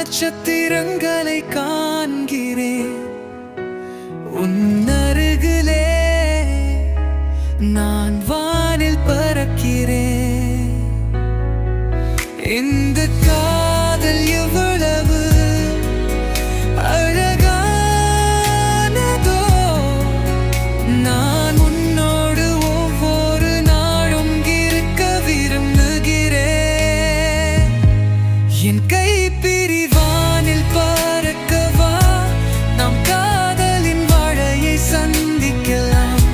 நட்சத்திரங்களை காண்கிறேன் உன்னருகிலே நான் வானில் பறக்கிறேன். இந்த காதல் எவ்வளவு அழகானதோ, நான் உன்னோடு ஒவ்வொரு நாளும் இருக்க விரும்புகிறேன். என் கை பிரிவானில் பறக்கவா, நாம் காதலின் வாழையை சந்திக்கலாம்.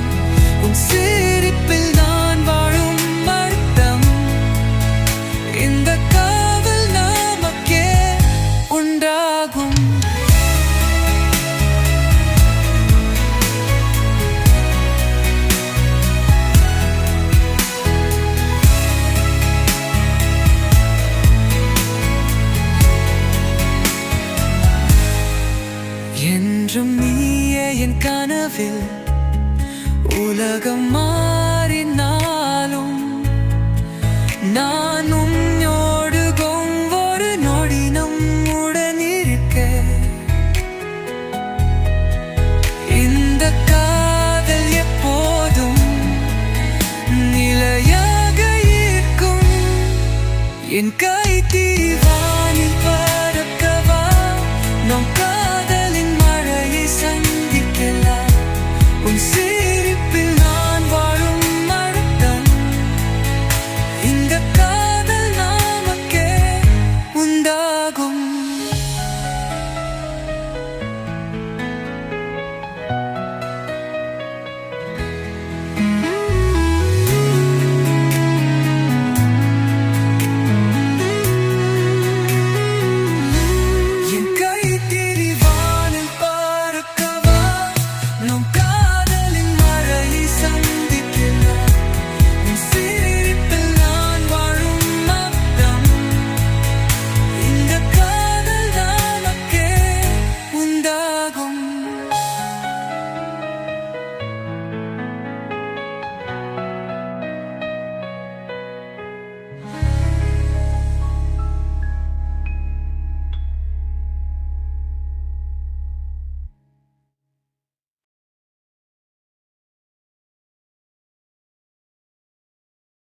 உன் சிரிப்பில் நான் வாழும் அர்த்தம், இந்த காதல் நமக்கே உண்டாகும். என்றும் நீயே என் கனவில், உலகம் மாறினாலும் நான் உன்னோடு ஒவ்வொரு நொடி நம்முடன் இருக்க. இந்த காதல் எப்போதும் நிலையாக இருக்கும். என் கை தீ